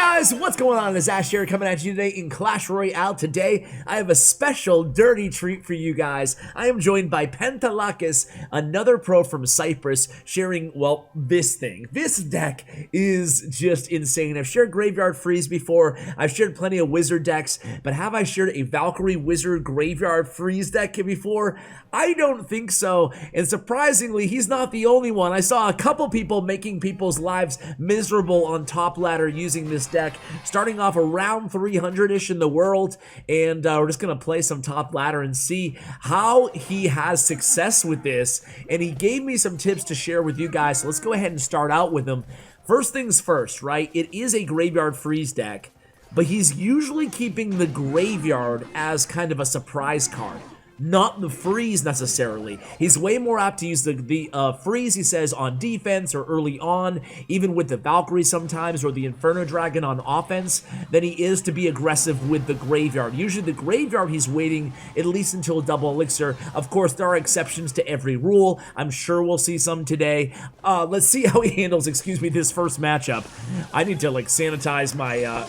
Guys, what's going on? It's Ash here coming at you today in Clash Royale. Today, I have a special dirty treat for you guys. I am joined by Pentalakis, another pro from Cyprus, sharing, well, this thing. This deck is just insane. I've shared Graveyard Freeze before. I've shared plenty of Wizard decks, but have I shared a Valkyrie Wizard Graveyard Freeze deck before? I don't think so, and surprisingly, he's not the only one. I saw a couple people making people's lives miserable on top ladder using this deck, starting off around 300-ish in the world, and we're just going to play some top ladder and see how he has success with this, and he gave me some tips to share with you guys, so let's go ahead and start out with them. First things first, right? It is a Graveyard Freeze deck, but he's usually keeping the Graveyard as kind of a surprise card. Not the freeze necessarily. He's way more apt to use the freeze, he says, on defense or early on, even with the Valkyrie sometimes, or the Inferno Dragon on offense, than he is to be aggressive with the Graveyard. Usually the Graveyard he's waiting at least until double elixir. Of course, there are exceptions to every rule. I'm sure we'll see some today. Let's see how he handles, this first matchup. I need to, like, sanitize my,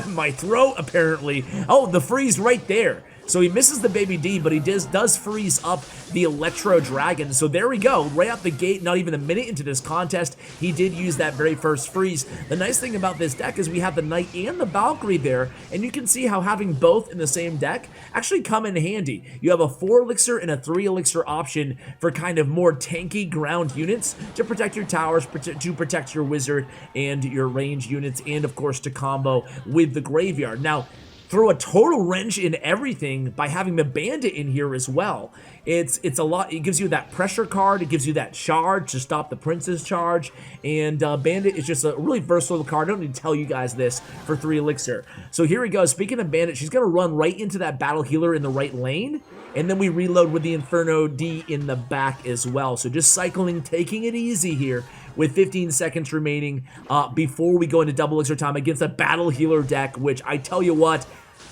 my throat, apparently. Oh, the freeze right there. So he misses the Baby D, but he does freeze up the Electro Dragon. So there we go. Right out the gate, not even a minute into this contest, he did use that very first freeze. The nice thing about this deck is we have the Knight and the Valkyrie there, and you can see how having both in the same deck actually come in handy. You have a 4 elixir and a 3 elixir option for kind of more tanky ground units to protect your towers, to protect your wizard and your range units, and of course to combo with the Graveyard. Now, throw a total wrench in everything by having the Bandit in here as well. It's a lot. It gives you that pressure card. It gives you that charge to stop the Prince's charge. And Bandit is just a really versatile card. I don't need to tell you guys this for 3 elixir. So here we go. Speaking of Bandit, she's going to run right into that battle healer in the right lane. And then we reload with the Inferno D in the back as well. So just cycling, taking it easy here with 15 seconds remaining before we go into double elixir time against a battle healer deck, which I tell you what,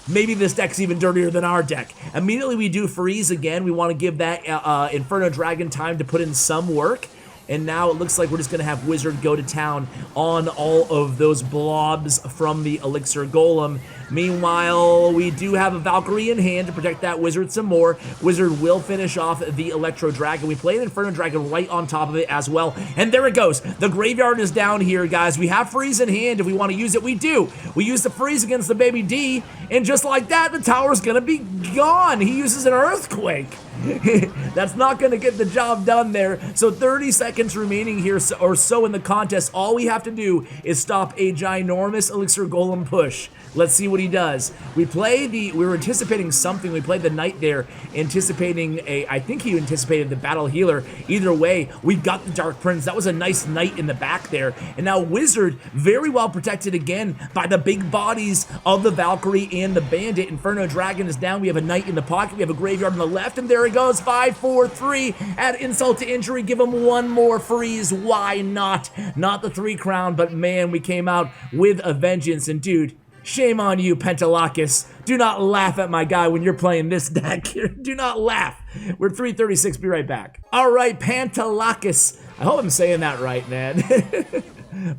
maybe this deck's even dirtier than our deck. Immediately we do freeze again. We want to give that Inferno Dragon time to put in some work. And now it looks like we're just going to have Wizard go to town on all of those blobs from the Elixir Golem. Meanwhile, we do have a Valkyrie in hand to protect that Wizard some more. Wizard will finish off the Electro Dragon. We play an Inferno Dragon right on top of it as well. And there it goes. The Graveyard is down here, guys. We have freeze in hand. If we want to use it, we do. We use the freeze against the Baby D. And just like that, the tower's going to be gone. He uses an Earthquake. That's not going to get the job done there. So 30 seconds remaining here or so in the contest. All we have to do is stop a ginormous Elixir Golem push. Let's see what he does. We were anticipating something. We played the Knight there, anticipating I think he anticipated the Battle Healer. Either way, we got the Dark Prince. That was a nice Knight in the back there. And now Wizard, very well protected again by the big bodies of the Valkyrie and the Bandit. Inferno Dragon is down. We have a Knight in the pocket. We have a Graveyard on the left, and there it goes. 5, 4, 3. Add insult to injury. Give him one more freeze. Why not? Not the 3 crown, but man, we came out with a vengeance. And dude, shame on you, Pentalakis. Do not laugh at my guy when you're playing this deck. Do not laugh. We're 336. Be right back. All right, Pentalakis. I hope I'm saying that right, man.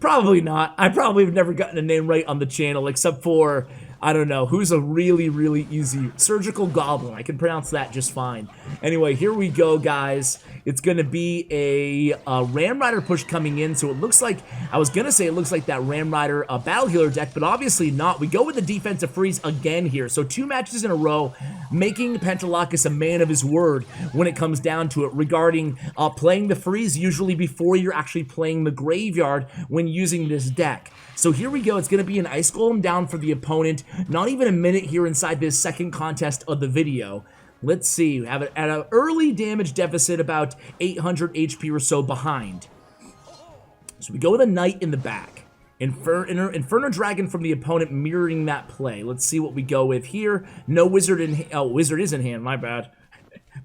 Probably not. I probably have never gotten a name right on the channel except for, I don't know, who's a really, really easy Surgical Goblin. I can pronounce that just fine. Anyway, here we go, guys. It's going to be a Ram Rider push coming in, so it looks like, I was going to say it looks like that Ram Rider Battle Healer deck, but obviously not. We go with the defensive freeze again here. So 2 matches in a row, making Pentalakis a man of his word when it comes down to it regarding playing the freeze usually before you're actually playing the Graveyard when using this deck. So here we go. It's going to be an Ice Golem down for the opponent. Not even a minute here inside this second contest of the video. Let's see. We have it at an early damage deficit, about 800 HP or so behind. So we go with a Knight in the back. Inferno Dragon from the opponent mirroring that play. Let's see what we go with here. No Wizard in hand. Oh, Wizard is in hand. My bad.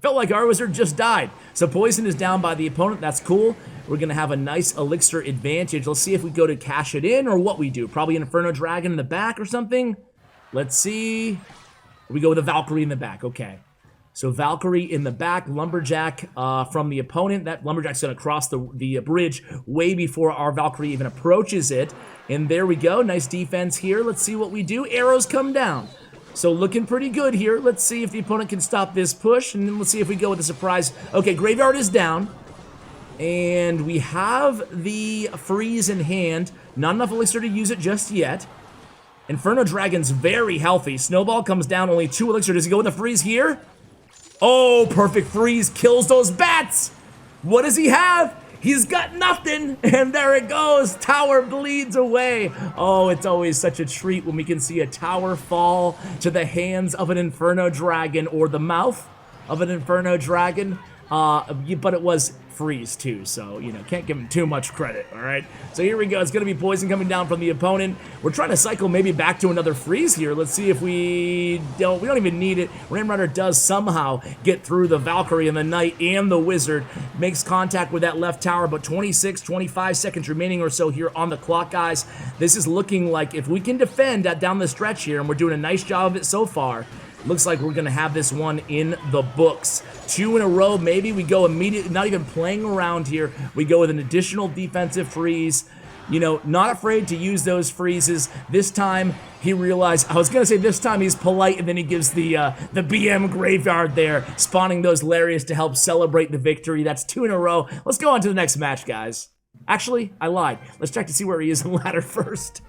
Felt like our Wizard just died. So Poison is down by the opponent. That's cool. We're going to have a nice Elixir advantage. Let's see if we go to cash it in or what we do. Probably an Inferno Dragon in the back or something. Let's see. We go with a Valkyrie in the back. Okay. So Valkyrie in the back, Lumberjack from the opponent. That Lumberjack's going to cross the bridge way before our Valkyrie even approaches it. And there we go. Nice defense here. Let's see what we do. Arrows come down. So looking pretty good here. Let's see if the opponent can stop this push. And then let's see if we go with a surprise. Okay, Graveyard is down. And we have the freeze in hand. Not enough elixir to use it just yet. Inferno Dragon's very healthy. Snowball comes down, only 2 elixir. Does he go with the freeze here? Oh, perfect freeze kills those bats. What does he have? He's got nothing, and there it goes. Tower bleeds away. Oh, it's always such a treat when we can see a tower fall to the hands of an Inferno Dragon or the mouth of an Inferno Dragon. But it was freeze too, so, you know, can't give him too much credit, all right? So here we go. It's going to be poison coming down from the opponent. We're trying to cycle maybe back to another freeze here. Let's see if we don't even need it. Ramrider does somehow get through the Valkyrie and the Knight and the Wizard. Makes contact with that left tower, but 26, 25 seconds remaining or so here on the clock, guys. This is looking like if we can defend down the stretch here, and we're doing a nice job of it so far, looks like we're going to have this one in the books. 2 in a row, maybe we go immediately, not even playing around here. We go with an additional defensive freeze. You know, not afraid to use those freezes. This time, he realized, I was going to say this time he's polite, and then he gives the BM Graveyard there, spawning those Lariats to help celebrate the victory. That's 2 in a row. Let's go on to the next match, guys. Actually, I lied. Let's check to see where he is in ladder first.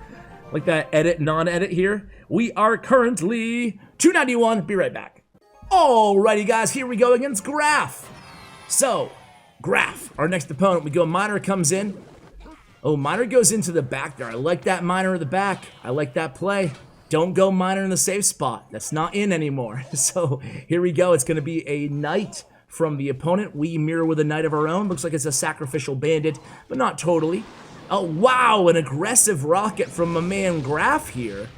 Like that edit, non-edit here. We are currently 291. Be right back. Alrighty, guys, here we go against Graf. So, Graf, our next opponent. We go, Miner comes in. Oh, Miner goes into the back there. I like that Miner in the back. I like that play. Don't go Miner in the safe spot. That's not in anymore. So, here we go. It's going to be a Knight from the opponent. We mirror with a Knight of our own. Looks like it's a Sacrificial Bandit, but not totally. Oh, wow, an aggressive rocket from my man Graf here.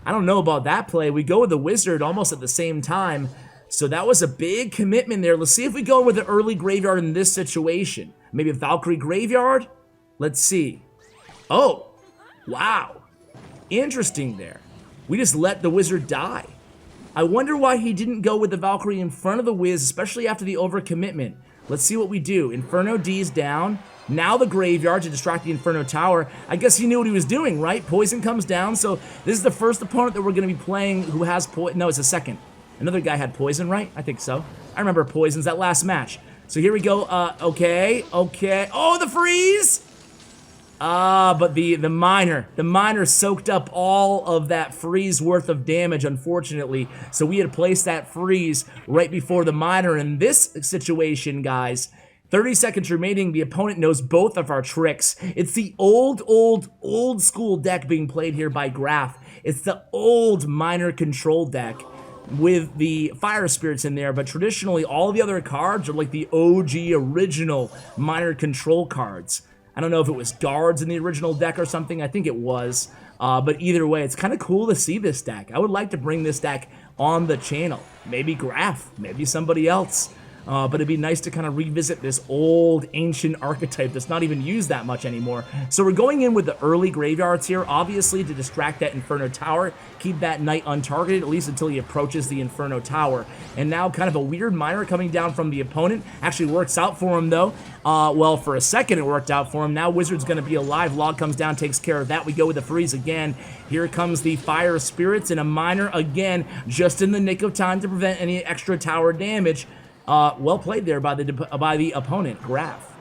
I don't know about that play. We go with the Wizard almost at the same time. So that was a big commitment there. Let's see if we go with an early Graveyard in this situation. Maybe a Valkyrie Graveyard? Let's see. Oh, wow. Interesting there. We just let the Wizard die. I wonder why he didn't go with the Valkyrie in front of the Wiz, especially after the overcommitment. Let's see what we do. Inferno D's down. Now the Graveyard to distract the Inferno Tower. I guess he knew what he was doing, right? Poison comes down, so this is the first opponent that we're going to be playing who has poison. No, it's the second. Another guy had poison, right? I think so. I remember poisons that last match. So here we go. Okay. Oh, the freeze! But the miner soaked up all of that freeze worth of damage, unfortunately. So we had placed that freeze right before the miner. In this situation, guys, 30 seconds remaining, the opponent knows both of our tricks. It's the old school deck being played here by Graf. It's the old miner control deck with the fire spirits in there, but traditionally all the other cards are like the OG original miner control cards. I don't know if it was guards in the original deck or something. I think it was. But either way, it's kind of cool to see this deck. I would like to bring this deck on the channel. Maybe Graf, maybe somebody else. But it'd be nice to kind of revisit this old ancient archetype that's not even used that much anymore. So we're going in with the early Graveyards here, obviously to distract that Inferno Tower, keep that Knight untargeted, at least until he approaches the Inferno Tower. And now kind of a weird miner coming down from the opponent. Actually works out for him though. Well, for a second it worked out for him. Now Wizard's going to be alive. Log comes down, takes care of that. We go with the freeze again. Here comes the Fire Spirits and a miner again, just in the nick of time to prevent any extra tower damage. Well played there by the opponent, Graf.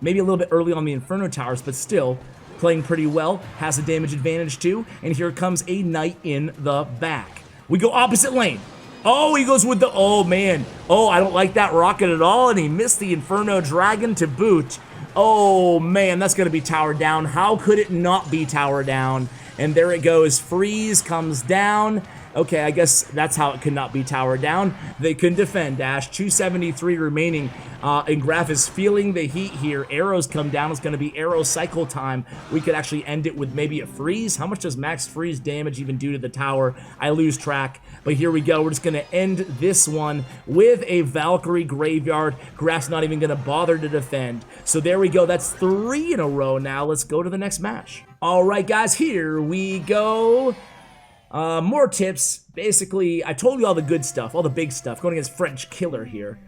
Maybe a little bit early on the Inferno Towers, but still playing pretty well. Has a damage advantage too. And here comes a Knight in the back. We go opposite lane. Oh, he goes with the, oh man. Oh, I don't like that rocket at all. And he missed the Inferno Dragon to boot. Oh man, that's going to be tower down. How could it not be tower down? And there it goes. Freeze comes down. Okay, I guess that's how it could not be tower down. They couldn't defend, Dash. 273 remaining. And Graf is feeling the heat here. Arrows come down. It's going to be arrow cycle time. We could actually end it with maybe a freeze. How much does max freeze damage even do to the tower? I lose track. But here we go. We're just going to end this one with a Valkyrie Graveyard. Graf's not even going to bother to defend. So there we go. That's 3 in a row now. Let's go to the next match. All right, guys, here we go. More tips. Basically, I told you all the good stuff, all the big stuff. Going against French Killer here.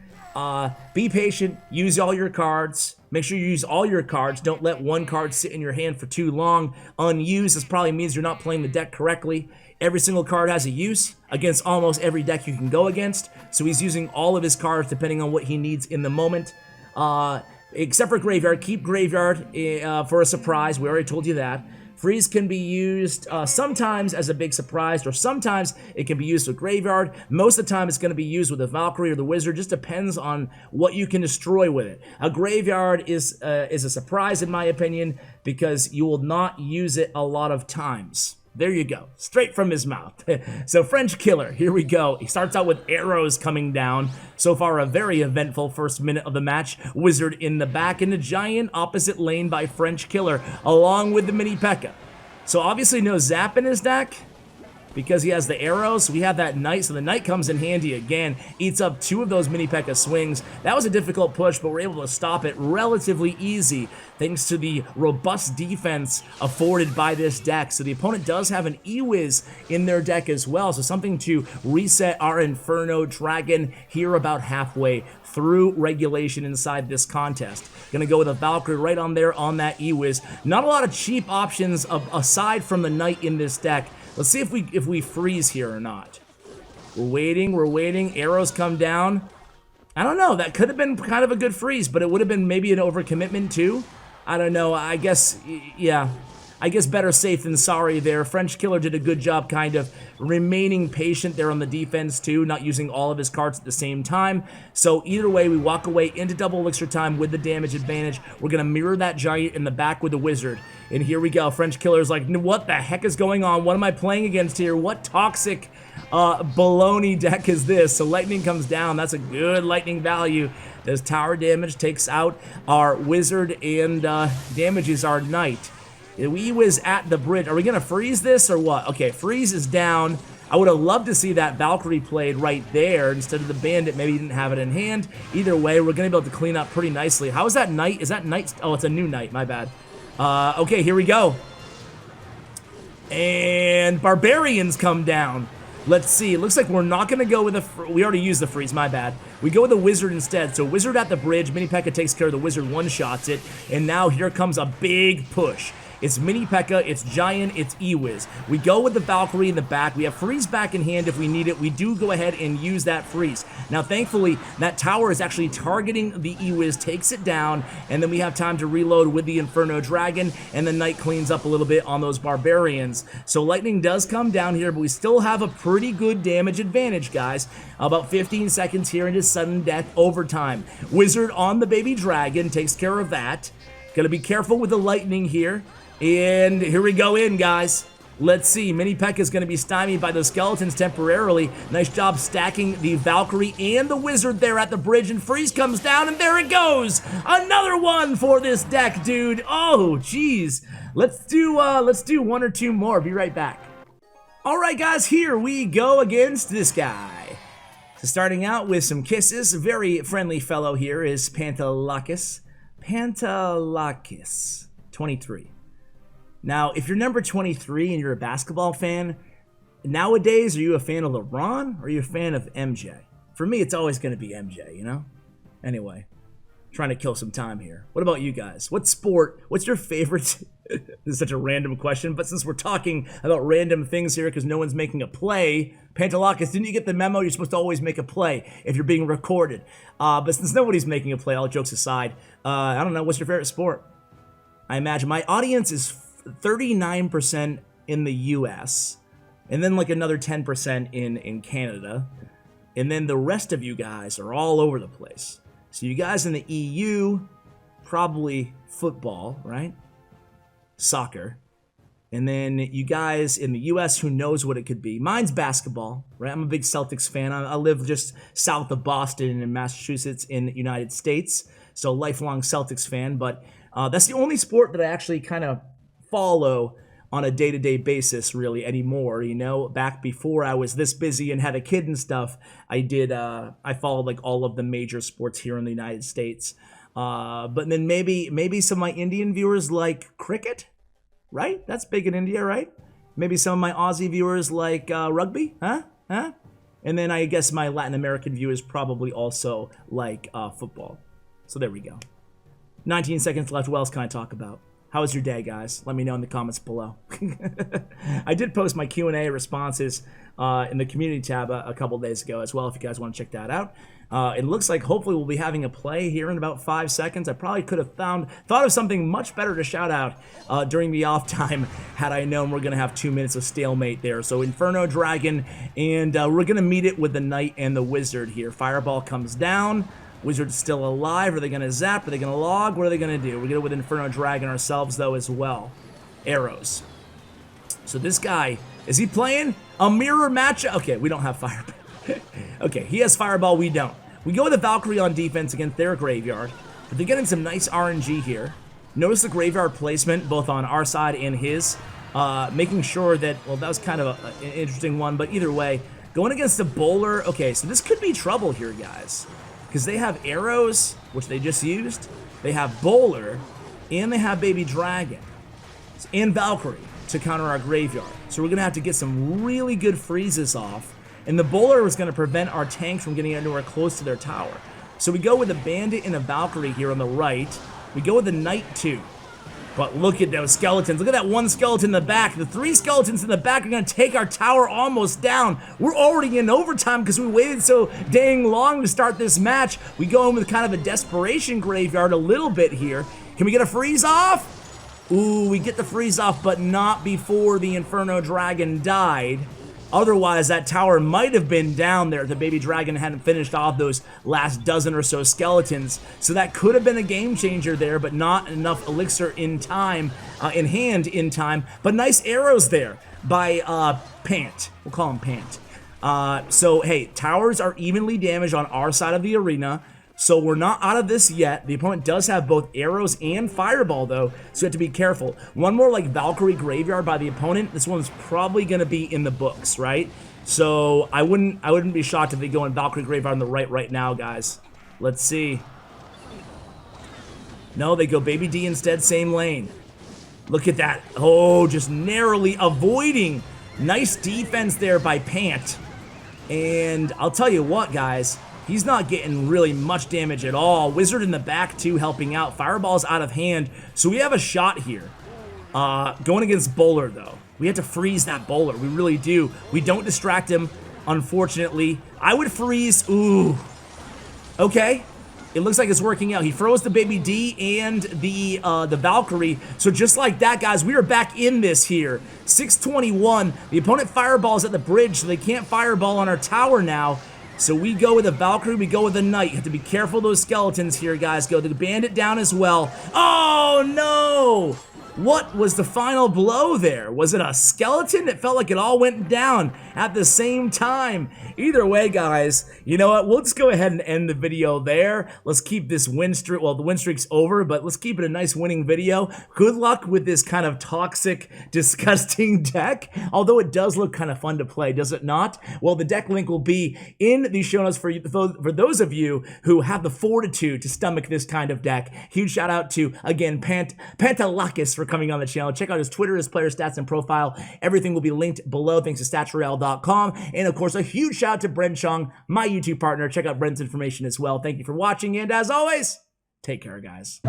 Be patient. Use all your cards. Make sure you use all your cards. Don't let one card sit in your hand for too long unused. This probably means you're not playing the deck correctly. Every single card has a use against almost every deck you can go against. So he's using all of his cards depending on what he needs in the moment. Except for Graveyard. Keep Graveyard for a surprise. We already told you that. Freeze can be used sometimes as a big surprise, or sometimes it can be used with Graveyard. Most of the time it's going to be used with the Valkyrie or the Wizard. Just depends on what you can destroy with it. A Graveyard is a surprise in my opinion, because you will not use it a lot of times. There you go, straight from his mouth. So French Killer, here we go. He starts out with arrows coming down. So far, a very eventful first minute of the match. Wizard in the back, and a giant opposite lane by French Killer, along with the mini P.E.K.K.A. So obviously no zap in his deck, because he has the arrows. We have that knight, so the knight comes in handy again. Eats up 2 of those mini P.E.K.K.A. swings. That was a difficult push, but we're able to stop it relatively easy thanks to the robust defense afforded by this deck. So the opponent does have an E-Wiz in their deck as well, so something to reset our Inferno Dragon here about halfway through regulation inside this contest. Gonna go with a Valkyrie right on there on that E-Wiz. Not a lot of cheap options aside from the knight in this deck. Let's see if we freeze here or not. We're waiting. Arrows come down. I don't know. That could have been kind of a good freeze, but it would have been maybe an overcommitment too. I don't know. I guess, yeah. I guess better safe than sorry there. French Killer did a good job kind of remaining patient there on the defense too, not using all of his cards at the same time. So either way, we walk away into double elixir time with the damage advantage. We're going to mirror that giant in the back with the Wizard. And here we go. French Killer's like, what the heck is going on? What am I playing against here? What toxic baloney deck is this? So lightning comes down. That's a good lightning value. Does tower damage, takes out our Wizard, and damages our knight. We was at the bridge. Are we going to freeze this or what? Okay, freeze is down. I would have loved to see that Valkyrie played right there instead of the Bandit. Maybe he didn't have it in hand. Either way, we're going to be able to clean up pretty nicely. How is that knight? Is that knight? Oh, it's a new knight. My bad. Okay, here we go. And Barbarians come down. Let's see. It looks like we're not going to go with a... We already used the freeze. My bad. We go with the Wizard instead. So Wizard at the bridge. Mini P.E.K.K.A. takes care of the Wizard, one-shots it. And now here comes a big push. It's mini P.E.K.K.A., it's giant, it's E-Wiz. We go with the Valkyrie in the back. We have freeze back in hand if we need it. We do go ahead and use that freeze. Now, thankfully, that tower is actually targeting the E-Wiz, takes it down, and then we have time to reload with the Inferno Dragon, and the Knight cleans up a little bit on those Barbarians. So lightning does come down here, but we still have a pretty good damage advantage, guys. About 15 seconds here into sudden death overtime. Wizard on the baby dragon takes care of that. Gotta be careful with the lightning here. And here we go in, guys. Let's see. Mini P.E.K.K.A. is going to be stymied by the skeletons temporarily. Nice job stacking the Valkyrie and the Wizard there at the bridge. And freeze comes down, and there it goes. Another one for this deck, dude. Oh, jeez. Let's do 1 or 2 more. Be right back. All right, guys. Here we go against this guy. So starting out with some kisses. A very friendly fellow here is Pantalakis. Pantalakis, 23. Now, if you're number 23 and you're a basketball fan, nowadays, are you a fan of LeBron or are you a fan of MJ? For me, it's always going to be MJ, you know? Anyway, trying to kill some time here. What about you guys? What sport, what's your favorite? This is such a random question, but since we're talking about random things here because no one's making a play, Pantalakis, didn't you get the memo? You're supposed to always make a play if you're being recorded. But since nobody's making a play, all jokes aside, I don't know, what's your favorite sport? I imagine my audience is 39% in the US, and then like another 10% in Canada, and then the rest of you guys are all over the place. So you guys in the EU, probably football, right? Soccer. And then you guys in the US, who knows what it could be? Mine's basketball, right? I'm a big Celtics fan. I live just south of Boston in Massachusetts in the United States, so lifelong Celtics fan, but that's the only sport that I actually kind of follow on a day-to-day basis really anymore, you know. Back before I was this busy and had a kid and stuff, I followed like all of the major sports here in the United States. But then maybe some of my Indian viewers like cricket, right? That's big in India, right? Maybe some of my Aussie viewers like rugby, huh? And then I guess my Latin American viewers probably also like football. So there we go. 19 seconds left. What else can I talk about? How was your day, guys? Let me know in the comments below. I did post my Q&A responses in the community tab a couple days ago as well, if you guys want to check that out. It looks like hopefully we'll be having a play here in about 5 seconds. I probably could have thought of something much better to shout out during the off time had I known we're going to have 2 minutes of stalemate there. So Inferno Dragon, and we're going to meet it with the Knight and the Wizard here. Fireball comes down. Wizard's still alive. Are they going to zap? Are they going to log? What are they going to do? We're going to go with Inferno Dragon ourselves, though, as well. Arrows. So this guy, is he playing a mirror match? Okay, we don't have Fireball. Okay, he has Fireball, we don't. We go with a Valkyrie on defense against their Graveyard, but they're getting some nice RNG here. Notice the Graveyard placement, both on our side and his, making sure that, well, that was kind of an interesting one, but either way, going against the Bowler, okay, so this could be trouble here, guys. Because they have arrows, which they just used, they have Bowler, and they have Baby Dragon, and Valkyrie to counter our Graveyard. So we're going to have to get some really good freezes off, and the Bowler was going to prevent our tanks from getting anywhere close to their tower. So we go with a Bandit and a Valkyrie here on the right. We go with the Knight too. But look at those skeletons. Look at that one skeleton in the back. The 3 skeletons in the back are going to take our tower almost down. We're already in overtime because we waited so dang long to start this match. We go in with kind of a desperation Graveyard a little bit here. Can we get a freeze off? Ooh, we get the freeze off, but not before the Inferno Dragon died. Otherwise, that tower might have been down there if the Baby Dragon hadn't finished off those last dozen or so skeletons. So that could have been a game changer there, but not enough elixir in time, in hand in time. But nice arrows there by Pant. We'll call him Pant. So, hey, towers are evenly damaged on our side of the arena. So we're not out of this yet. The opponent does have both arrows and Fireball, though, so you have to be careful. One more like Valkyrie Graveyard by the opponent. This one's probably going to be in the books, right? So I wouldn't be shocked if they go in Valkyrie Graveyard on the right now, guys. Let's see. No, they go Baby D instead, same lane. Look at that. Oh, just narrowly avoiding. Nice defense there by Pant. And I'll tell you what, guys. He's not getting really much damage at all. Wizard in the back, too, helping out. Fireball's out of hand, so we have a shot here. Going against Bowler, though. We have to freeze that Bowler. We really do. We don't distract him, unfortunately. I would freeze. Ooh. Okay. It looks like it's working out. He froze the Baby D and the Valkyrie. So just like that, guys, we are back in this here. 621. The opponent Fireballs at the bridge, so they can't Fireball on our tower now. So we go with a Valkyrie, we go with a Knight. You have to be careful of those skeletons here, guys. Go the Bandit down as well. Oh, no! What was the final blow there? Was it a skeleton? It felt like it all went down at the same time. Either way, guys, you know what? We'll just go ahead and end the video there. Let's keep this win streak. Well, the win streak's over, but let's keep it a nice winning video. Good luck with this kind of toxic, disgusting deck. Although it does look kind of fun to play, does it not? Well, the deck link will be in the show notes for those of you who have the fortitude to stomach this kind of deck. Huge shout out to, again, Pantalakis for coming on the channel. Check out his Twitter, his player stats, and profile. Everything will be linked below thanks to StatsRoyale.com. And of course, a huge shout out to Bren Chong, my YouTube partner. Check out Bren's information as well. Thank you for watching, and as always, take care, guys.